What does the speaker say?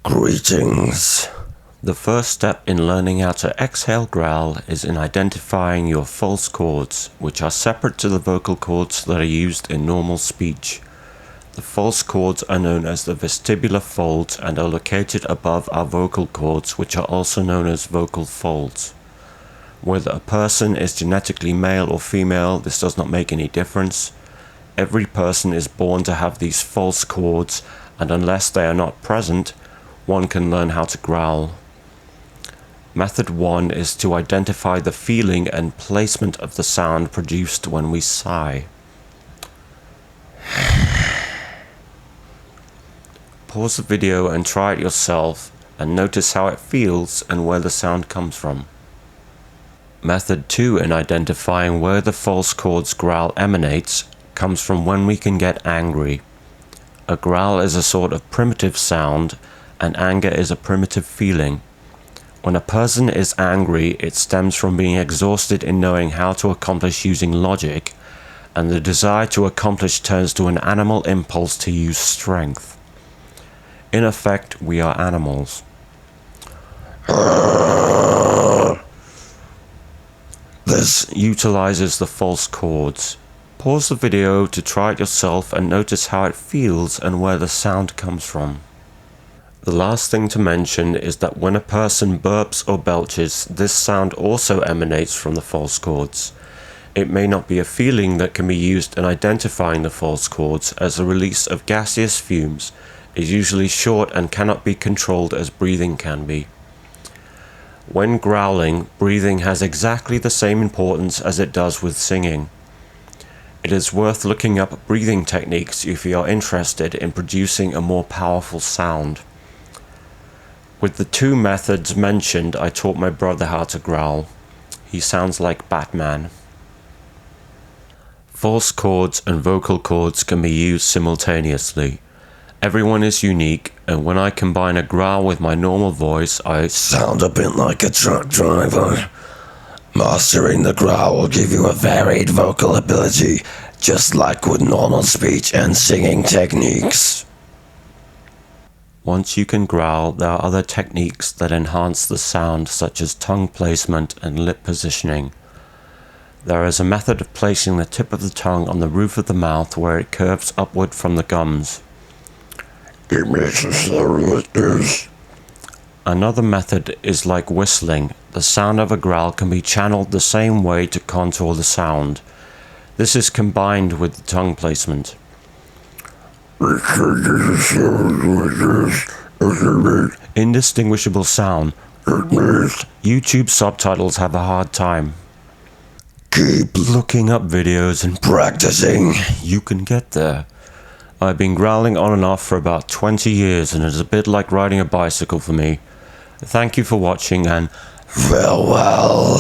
Greetings. The first step in learning how to exhale growl is in identifying your false chords, which are separate to the vocal cords that are used in normal speech. The false chords are known as the vestibular folds and are located above our vocal cords, which are also known as vocal folds. Whether a person is genetically male or female, this does not make any difference. Every person is born to have these false chords, and unless they are not present, one can learn how to growl. Method 1 is to identify the feeling and placement of the sound produced when we sigh. Pause the video and try it yourself and notice how it feels and where the sound comes from. Method 2 in identifying where the false chords growl emanates comes from when we can get angry. A growl is a sort of primitive sound, and anger is a primitive feeling. When a person is angry, it stems from being exhausted in knowing how to accomplish using logic, and the desire to accomplish turns to an animal impulse to use strength. In effect, we are animals. This utilizes the false chords. Pause the video to try it yourself and notice how it feels and where the sound comes from. The last thing to mention is that when a person burps or belches, this sound also emanates from the false chords. It may not be a feeling that can be used in identifying the false chords, as the release of gaseous fumes is usually short and cannot be controlled as breathing can be. When growling, breathing has exactly the same importance as it does with singing. It is worth looking up breathing techniques if you are interested in producing a more powerful sound. With the two methods mentioned, I taught my brother how to growl. He sounds like Batman. False chords and vocal chords can be used simultaneously. Everyone is unique, and when I combine a growl with my normal voice, I sound a bit like a truck driver. Mastering the growl will give you a varied vocal ability, just like with normal speech and singing techniques. Once you can growl, there are other techniques that enhance the sound, such as tongue placement and lip positioning. There is a method of placing the tip of the tongue on the roof of the mouth where it curves upward from the gums. It makes a sound like this. Another method is like whistling. The sound of a growl can be channeled the same way to contour the sound. This is combined with the tongue placement. Indistinguishable sound. YouTube subtitles have a hard time. Keep looking up videos and practicing. You can get there. I've been growling on and off for about 20 years, and it's a bit like riding a bicycle for me. Thank you for watching, and farewell.